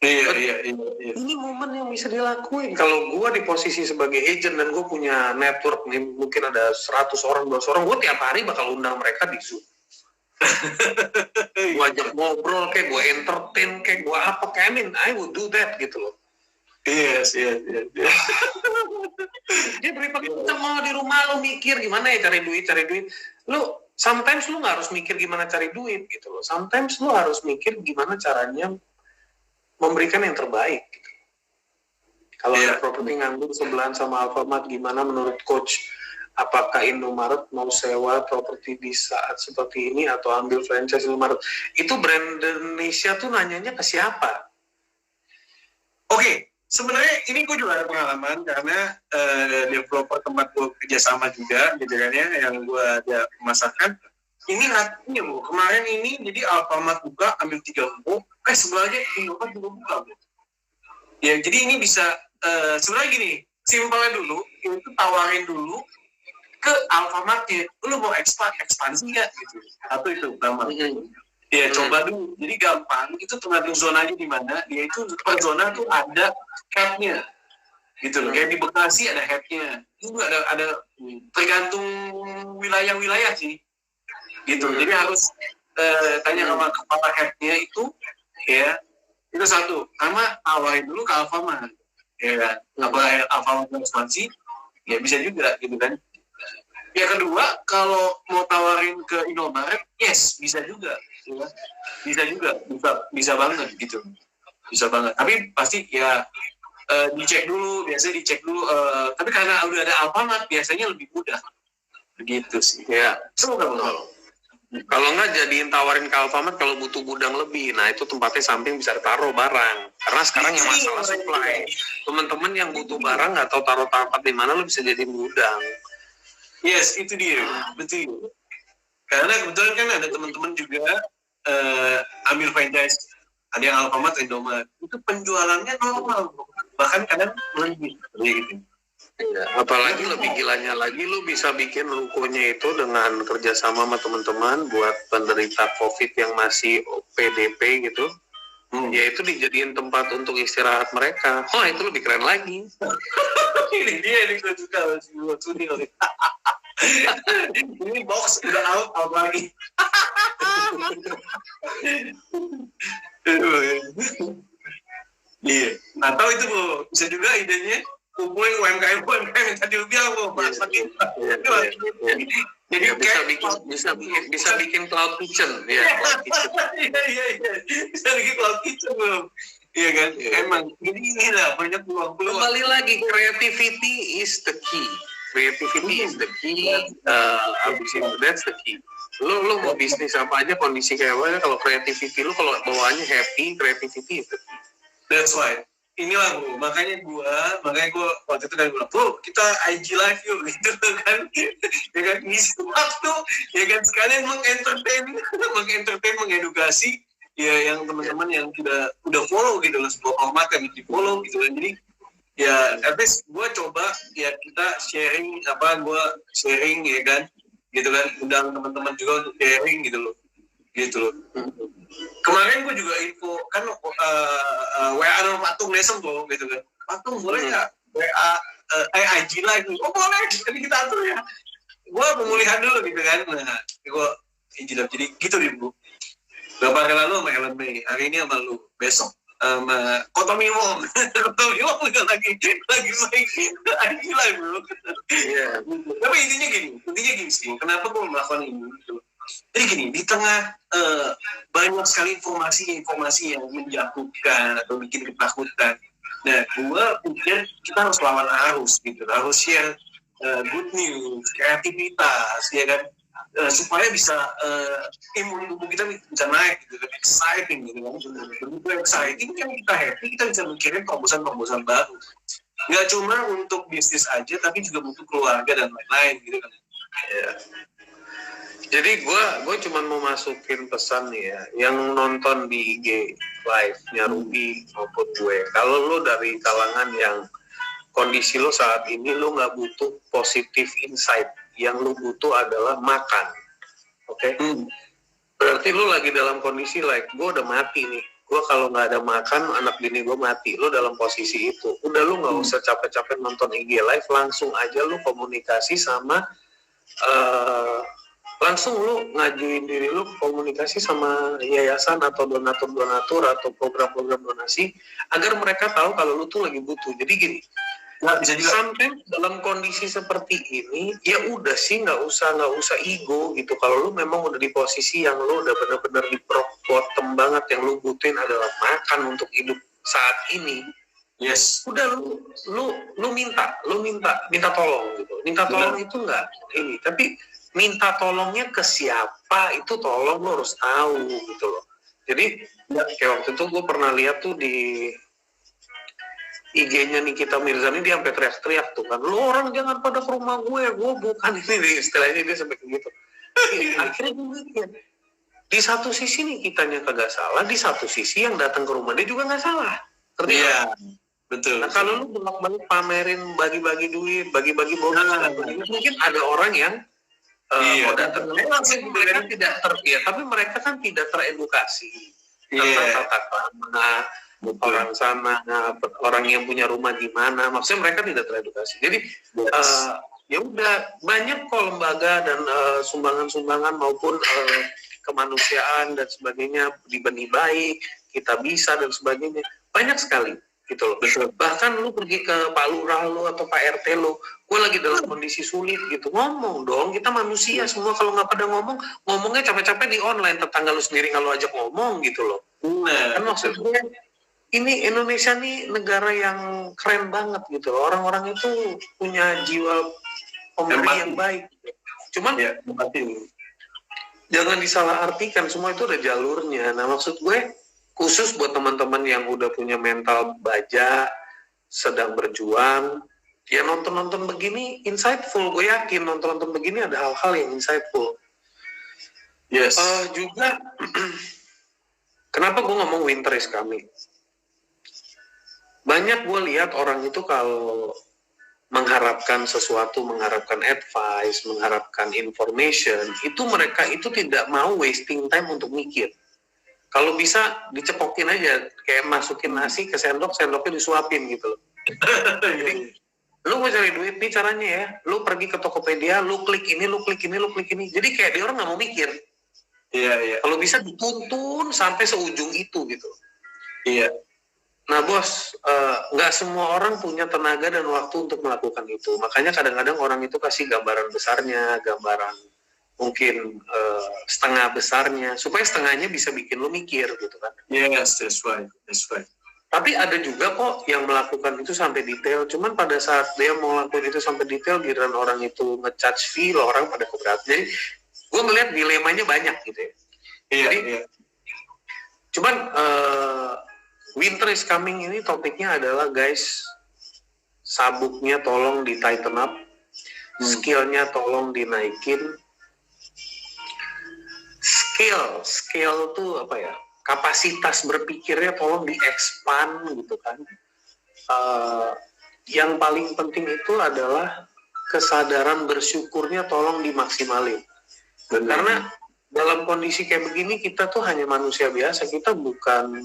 Iya. Ini momen yang bisa dilakuin. Kalau gue di posisi sebagai agent dan gue punya network nih, mungkin ada 100 orang, 200 orang, gue tiap hari bakal undang mereka di Zoom. Gue ajak ngobrol, kayak gue entertain, kayak gue apa, kayak I would do that gitu loh. Yes. Dia daripada kita mau di rumah lo mikir gimana ya cari duit. Lo sometimes lo nggak harus mikir gimana cari duit gitu loh. Sometimes lo harus mikir gimana caranya memberikan yang terbaik. Gitu. Kalau ada properti nganggur sebelahan sama Alfamart, gimana menurut coach? Apakah Indomaret mau sewa properti di saat seperti ini atau ambil franchise Indomaret? Itu brand Indonesia tuh nanyanya ke siapa? Oke. Sebenarnya ini gue juga ada pengalaman karena developer tempat gue kerjasama juga gitu kan ya, yang gue ada masakan. Ini artinya Bu, kemarin ini jadi Alfamart buka ambil 3 sebelahnya Indomaret juga buka Bu. Ya jadi ini bisa sebenarnya gini, simpelnya dulu itu tawarin dulu ke Alfamart-nya, lu mau ekspansi nggak gitu, atau itu pertama. Ya coba dulu, jadi gampang, itu tergantung zonanya di mana, dia itu per zona tuh ada head-nya, gitu loh. Kayak di Bekasi ada head-nya, itu ada tergantung wilayah-wilayah sih, gitu. Jadi harus tanya sama kepala head-nya itu, ya, itu satu. Karena awarin dulu ke Alfamart, ya kan. Apa Alfamart ekspansi, ya bisa juga, gitu kan. Yang kedua, kalau mau tawarin ke Indomaret, yes, bisa juga. Ya. Bisa banget gitu. Bisa banget. Tapi pasti ya dicek dulu, tapi karena udah ada Alfamart, biasanya lebih mudah. Begitu sih. Ya. Semoga betul. Kalau nggak jadiin tawarin ke Alfamart kalau butuh gudang lebih, nah itu tempatnya samping bisa taruh barang. Karena sekarang yang masalah supply. Teman-teman yang butuh barang nggak tahu taruh tempat di mana, lo bisa jadiin gudang. Yes, itu dia, betul. Karena kebetulan kan ada teman-teman juga ambil franchise, ada yang Alfamart, Indomaret, itu penjualannya normal, bahkan kadang melebih, gitu. Ya, apalagi lebih gilanya lagi, lu bisa bikin rukonya itu dengan kerjasama sama teman-teman buat penderita COVID yang masih PDP gitu. Ya itu dijadiin tempat untuk istirahat mereka. Oh itu lebih keren lagi. Ini dia yang gue suka Suni. Ini box udah out lagi. Iya. Atau itu Bu, bisa juga idenya kumpulin UMKM yang tadi lu bilang Bu, masakin. Jadi bisa bikin cloud kitchen, ya. Iya. Bisa bikin cloud kitchen Bu. Iya kan? Emang ini lah banyak peluang-peluang. Kembali lagi, creativity is the key. Creativity is the key. Abis itu, that's the key. Lu mau bisnis apa aja, kondisi kayak apa, kalau creativity lu kalau bawaannya happy, creativity is the key. That's why. Inilah Bu, makanya gue waktu itu kan bilang, Bu, kita IG live yuk, gitu kan. Ya kan, ngisi waktu, ya kan, sekalian mengentertain, mengedukasi, ya yang teman-teman yang udah follow gitu loh, sebuah format yang di follow gitu kan. Jadi, ya at least gue coba, ya kita sharing, ya kan, gitu kan, undang teman-teman juga untuk sharing gitu loh. Kemarin gue juga info kan WA sama Patung Nesem tuh gitu kan. Patung boleh nggak WA IG live? Oh boleh, jadi kita atur ya. Gue pemulihan dulu gitu kan. Nah, gue izin jadi gitu nih Bu. Beberapa hari lalu sama Ellen May, hari ini sama lu, besok sama Kotomi Wong juga lagi main IG live bro. Yeah. Tapi intinya gini sih, kenapa gue melakukan ini gitu. Jadi gini, di tengah banyak sekali informasi yang menjatuhkan atau bikin ketakutan. Nah, gue pikir kita harus lawan arus gitu, harus share good news, kreativitas, ya kan, supaya bisa imun tubuh kita bisa naik gitu, exciting gitu kan. Begitu exciting kan kita happy, kita bisa mikirin terobosan baru. Nggak cuma untuk bisnis aja, tapi juga untuk keluarga dan lain-lain gitu kan. Ya. Jadi gue cuma mau masukin pesan nih ya, yang nonton di IG live-nya Ruby maupun gue. Kalau lo dari kalangan yang kondisi lo saat ini lo nggak butuh positive insight, yang lo butuh adalah makan. Oke? Hmm. Berarti lu lagi dalam kondisi like, gue udah mati nih. Gue kalau nggak ada makan, anak bini gue mati. Lu dalam posisi itu. Udah lu nggak usah capek-capek nonton IG live, langsung aja lu komunikasi sama, langsung lu ngajuin diri lu komunikasi sama yayasan atau donatur-donatur atau program-program donasi, agar mereka tahu kalau lu tuh lagi butuh. Jadi gini, Bisa juga. sampai dalam kondisi seperti ini, ya udah sih nggak usah ego gitu. Kalau lu memang udah di posisi yang lu udah benar-benar di rock bottom banget, yang lu butuhin adalah makan untuk hidup saat ini. Yes. Udah lu minta tolong gitu. Minta tolong itu nggak ini, tapi minta tolongnya ke siapa itu tolong lu harus tahu gitu loh. Jadi kayak waktu itu gue pernah lihat tuh di IG-nya Nikita Mirzani, dia sampai teriak-teriak tuh kan, lu orang jangan pada ke rumah gue bukan ini, istilahnya dia sampai gitu. Akhirnya gue mikir, di satu sisi Nikitanya kagak salah, di satu sisi yang datang ke rumah dia juga nggak salah. Iya, betul. Nah kalau lu bolak-balik pamerin, bagi-bagi duit, bagi-bagi bonus, mungkin ada orang yang mau datang. Mereka tidak tapi mereka kan tidak teredukasi tentang tata krama orang sana, orang yang punya rumah di mana, maksudnya mereka tidak teredukasi. Jadi ya udah, banyak kok lembaga dan sumbangan-sumbangan maupun kemanusiaan dan sebagainya di Benih Baik, Kita Bisa dan sebagainya, banyak sekali gitu loh. Bahkan lu pergi ke Pak Lurah lu atau Pak RT lu, gue lagi dalam kondisi sulit gitu, ngomong dong, kita manusia semua. Kalau nggak pada ngomongnya capek-capek di online, tetangga lu sendiri nggak lu ajak ngomong gitu loh. Kan maksud gue, ini Indonesia nih negara yang keren banget gitu loh. Orang-orang itu punya jiwa pemberi yang baik. Cuman jangan disalahartikan, semua itu ada jalurnya. Nah maksud gue, khusus buat teman-teman yang udah punya mental baja, sedang berjuang, ya nonton-nonton begini insightful. Gue yakin nonton-nonton begini ada hal-hal yang insightful. Yes. Juga, kenapa gue ngomong winter is coming? Banyak gue lihat orang itu kalau mengharapkan sesuatu, mengharapkan advice, mengharapkan information, itu mereka itu tidak mau wasting time untuk mikir. Kalau bisa dicepokin aja, kayak masukin nasi ke sendok, sendoknya disuapin gitu loh. Jadi, lu mau cari duit nih caranya ya, lu pergi ke Tokopedia, lu klik ini, lu klik ini, lu klik ini. Jadi kayak dia orang nggak mau mikir. Iya. Kalau bisa dituntun sampai seujung itu gitu. Iya. Nah bos, nggak semua orang punya tenaga dan waktu untuk melakukan itu. Makanya kadang-kadang orang itu kasih gambaran besarnya, gambaran mungkin setengah besarnya, supaya setengahnya bisa bikin lo mikir gitu kan. Yes, that's right. Tapi ada juga kok yang melakukan itu sampai detail. Cuman pada saat dia mau lakukan itu sampai detail, giliran orang itu nge-charge fee, lo orang pada keberatan. Jadi gue melihat dilemanya banyak gitu ya. Iya. Cuman winter is coming ini topiknya adalah guys, sabuknya tolong di tighten up, skillnya tolong dinaikin. Skill tuh apa ya? Kapasitas berpikirnya tolong di-expand gitu kan. Yang paling penting itu adalah kesadaran bersyukurnya tolong dimaksimalin. Karena dalam kondisi kayak begini kita tuh hanya manusia biasa, kita bukan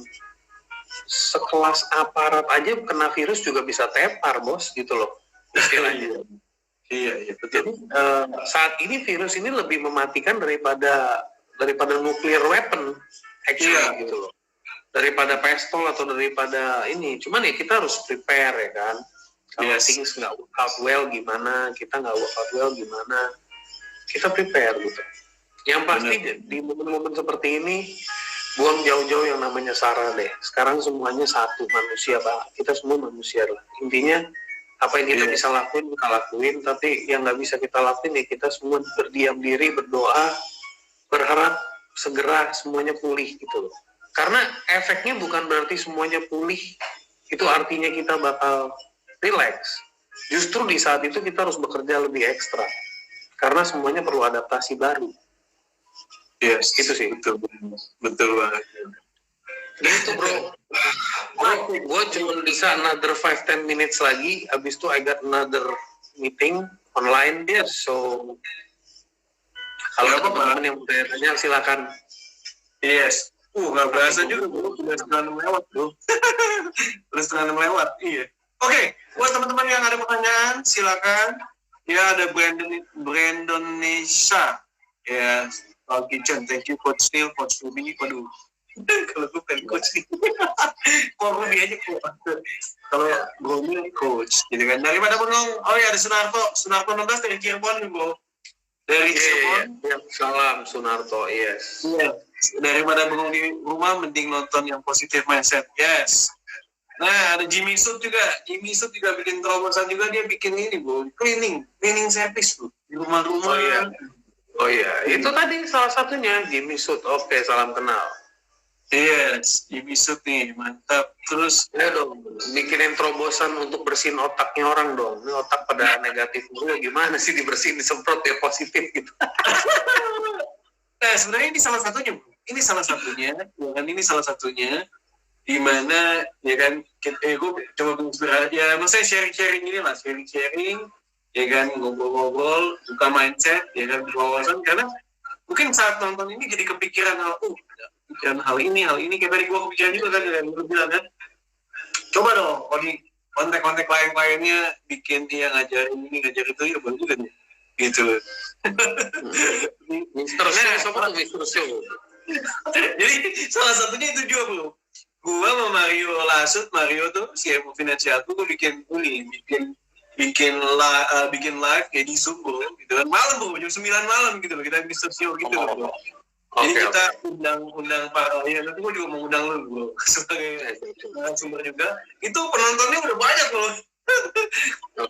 sekelas aparat aja kena virus juga bisa tepar bos gitu loh istilahnya. Iya betul. Jadi saat ini virus ini lebih mematikan daripada nuclear weapon actually gitu loh, daripada pistol atau daripada ini. Cuman ya kita harus prepare ya kan. Kalau things nggak work out well gimana, kita nggak work out well gimana, kita prepare gitu. Yang pasti di momen-momen seperti ini, buang jauh-jauh yang namanya sara deh. Sekarang semuanya satu, manusia Pak. Kita semua manusia lah. Intinya apa yang kita bisa lakuin, kita lakuin. Tapi yang nggak bisa kita lakuin ya kita semua berdiam diri, berdoa, berharap segera semuanya pulih gitu loh. Karena efeknya bukan berarti semuanya pulih, itu artinya kita bakal relax. Justru di saat itu kita harus bekerja lebih ekstra. Karena semuanya perlu adaptasi baru. Yes, itu sih. Betul banget. Gitu bro. Gue cuma bisa another 5-10 minutes lagi. Abis itu I got another meeting online. So Kalau Ya, ada apa, teman-teman yang mau tanya silakan. Yes. Nggak berasa juga, bro. Udah 9 lewat, bro. Udah 9 lewat, iya. Oke, buat teman-teman yang ada pertanyaan, silakan. Ya, ada Brandon Nisa. Ya, Kitchen. Thank you, Coach Neil, Coach Ruby. Waduh. Kalau gue pengen coach nih. Kok Ruby aja coach. Kalau gue coach, gitu kan. Daripada bengong, oh ya ada Sunarto 16 dari Cirebon nih, bro. Dari Cirebon. Iya. Salam Sunarto, yes. Iya. Daripada bengong di rumah, mending nonton yang positif mindset. Yes. Nah, ada Jimmy Sud juga. Jimmy Sud juga bikin terobosan juga. Dia bikin ini, bro. Cleaning service, bro. Di rumah-rumah. Oh iya. Itu tadi salah satunya Jimmy Sud. Oke, salam kenal. Yes, Jimmy Sud nih, mantap. Terus, ya dong, bikinin terobosan untuk bersihin otaknya orang dong. Ini otak pada negatif dulu, gimana sih dibersihin, disemprot ya positif gitu. Nah, sebenarnya ini salah satunya, bro. Ini salah satunya, ya kan? Ini salah satunya. Di mana, ya kan, gue coba menginspirasi, ya maksudnya sharing-sharing ini lah, sharing-sharing, ya kan, ngobrol-ngobrol, buka mindset, ya kan, wawasan, karena mungkin saat nonton ini jadi kepikiran pikiran hal ini, kayak tadi gue kepikiran juga kan, yang gue bilang kan, coba dong, kalau di kontak-kontak lain-lainnya, bikin dia ngajarin ini, ngajarin itu, ya bagus juga nih, gitu. Mister Show. Jadi, salah satunya itu juga, bro. Gua sama Mario tuh CMO Finansial tuh bikin live kayak di Zoom, bro, gitu kan, malam, bro, jam 9 malam gitu loh, kita Mister Show gitu loh, bro. Jadi kita undang para, ya nanti gua juga mau undang lu, bro, sebagai sumber juga. Itu penontonnya udah banyak, bro.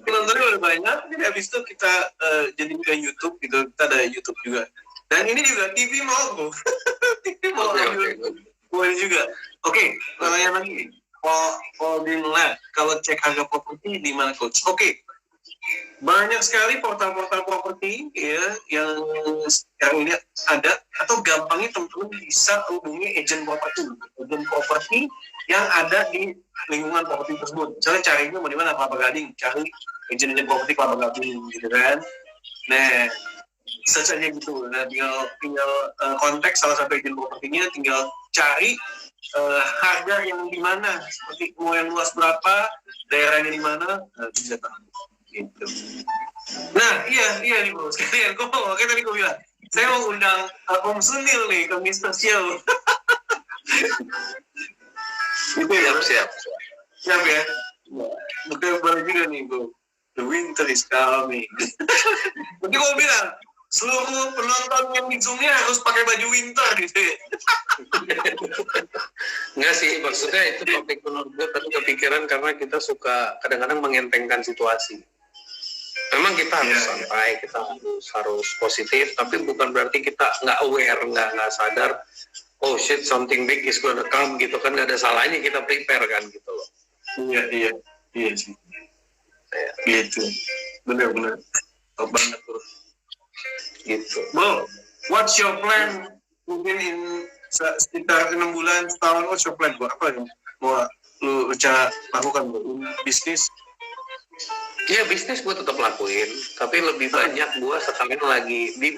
Penontonnya udah banyak. Jadi habis itu kita jadi ke YouTube gitu, kita ada YouTube juga. Dan ini juga TV mau, bro. TV mau boleh juga. Oke, pertanyaan lagi. Kalau cek harga properti di mana, coach? Oke. Banyak sekali portal-portal properti ya yang sekarang ini ada, atau gampangnya teman-teman bisa hubungi agent properti yang ada di lingkungan properti tersebut. Misalnya carinya mau di mana, Kelapa Gading, cari agent properti Kelapa Gading gitu kan. Nah, search aja gitu. Nah, tinggal konteks salah satu agent propertinya, tinggal cari harga yang di mana, seperti mau yang luas berapa, daerahnya di mana, bisa tahu. Gitu. Nah, iya nih, bro. Sekalian, kayak tadi gue bilang, saya mau undang Om Sunil nih ke Mr. Show. Itu ya, siap ya. Bukan boleh juga nih, bro. The winter is coming. Nanti gue bilang, seluruh penonton yang di Zoom-nya harus pakai baju winter gitu ya. Enggak sih, maksudnya itu topik menurut gue tadi kepikiran karena kita suka kadang-kadang mengentengkan situasi. Memang kita harus santai, kita harus positif, tapi bukan berarti kita nggak aware, nggak sadar, oh shit, something big is gonna come gitu kan, nggak ada salahnya kita prepare kan gitu loh. Iya sih. Gitu, benar. Top banget tuh. Gitu. Bro, what's your plan? Mungkin sekitar 6 bulan, setahun, what's your plan, bro? Apa yang mau lu lakukan, bro? Bisnis? Iya, bisnis gue tetap lakuin, tapi lebih banyak gue sekarang lagi di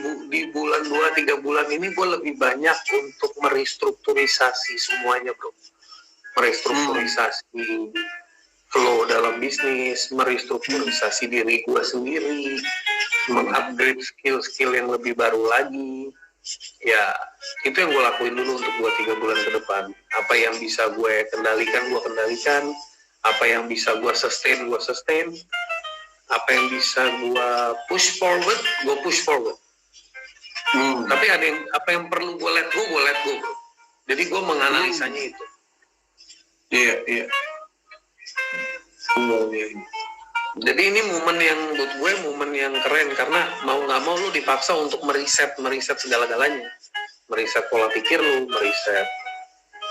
bulan 2-3 bulan ini gue lebih banyak untuk merestrukturisasi semuanya, bro. Merestrukturisasi flow dalam bisnis, merestrukturisasi diri gue sendiri, mengupgrade skill-skill yang lebih baru lagi. Ya, itu yang gue lakuin dulu untuk 2-3 bulan ke depan. Apa yang bisa gue kendalikan, gue kendalikan. Apa yang bisa gue sustain, gue sustain. Apa yang bisa gue push forward, gue push forward. Tapi apa yang perlu gue let go, bro. Jadi gue menganalisanya itu. Iya. Jadi ini momen yang buat gue momen yang keren, karena mau nggak mau lu dipaksa untuk meriset segala-galanya, meriset pola pikir lu, meriset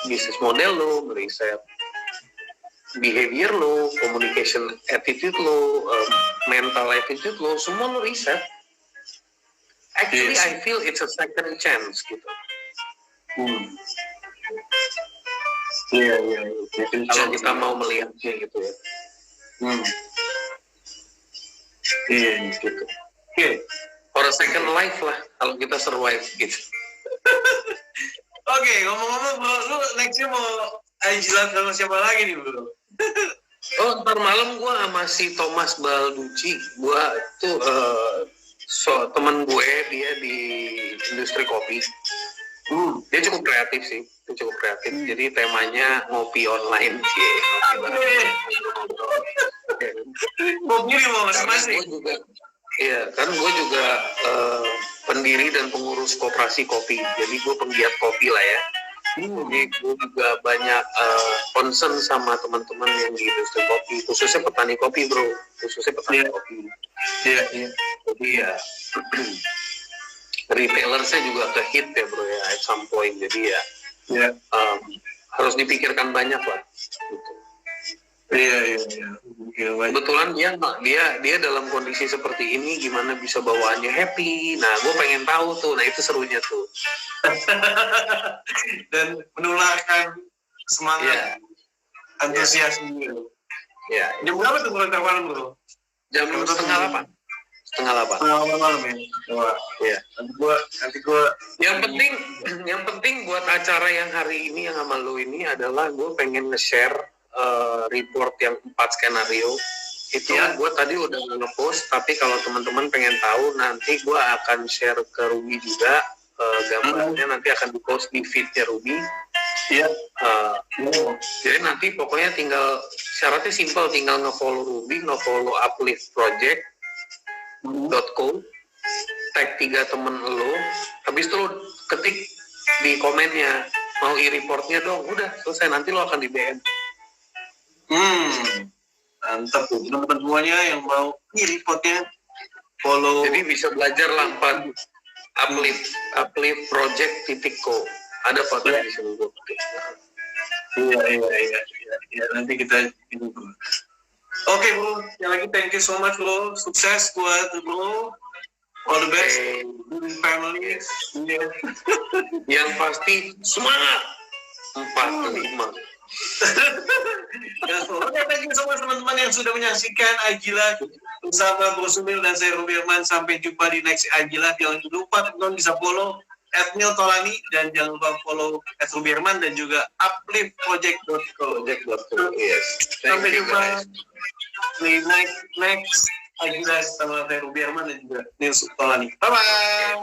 bisnis model lu, meriset behavior lu, communication attitude lu, mental attitude lu, semua lu riset. Actually, I feel it's a second chance gitu. Iya. Kalau kita mau melihatnya gitu ya. Iya, gitu. For second life lah kalau kita survive gitu. Oke, ngomong-ngomong bro, lu nextnya mau jilat sama siapa lagi nih bro? Oh, ntar malam gue sama si Thomas Balducci, gue tuh teman gue, dia di industri kopi. Dia cukup kreatif sih, Jadi temanya ngopi online sih. Ngopi di mau masing-masing. Iya, kan gue juga pendiri dan pengurus koperasi kopi. Jadi gue penggiat kopi lah ya. Jadi gue juga banyak concern sama teman-teman yang di industri kopi, khususnya petani kopi bro, kopi. Iya. Jadi ya retailer saya juga ke hit ya bro ya at some point. Jadi ya harus dipikirkan banyak lah. Gitu. Iya. Kebetulan dia dalam kondisi seperti ini gimana bisa bawaannya happy. Nah, gue pengen tahu tuh. Nah, itu serunya tuh. Dan menularkan semangat antusiasme. Ya. Jam berapa tuh kalau malam bro? Jam setengah 8. Setengah 8 malam ya. Iya. Nanti gua. Yang penting buat acara yang hari ini yang sama lo ini adalah gue pengen nge-share report yang 4 skenario itu gue tadi udah nge-post, tapi kalau teman-teman pengen tahu nanti gue akan share ke Ruby juga gambarnya nanti akan di-post di feed-nya Ruby. Jadi nanti pokoknya tinggal syaratnya simple, tinggal nge-follow Ruby, nge-follow Uplift Project.co, tag 3 temen lo, habis itu lo ketik di komennya mau e-reportnya dong, udah selesai, nanti lo akan di DM. Mantap tuh teman-teman semuanya yang mau e-reportnya follow. Jadi bisa belajar lah Uplift Project.co, ada fotonya di sini. Iya, nanti kita ini bro. Oke bro, sekali lagi thank you so much bro, sukses buat bro, all the best, family. Yang pasti semangat 45. Oke, thank you so much teman-teman yang sudah menyaksikan Ajilat bersama Bro Sumil dan saya Rubirman. Sampai jumpa di next Ajilat. Jangan lupa teman-teman bisa follow @miltolani dan jangan lupa follow @rubirman dan juga upliftproject.co. Yes. Sampai jumpa di next Ajilat sama saya Rubirman dan juga Nils Tolani. Bye bye.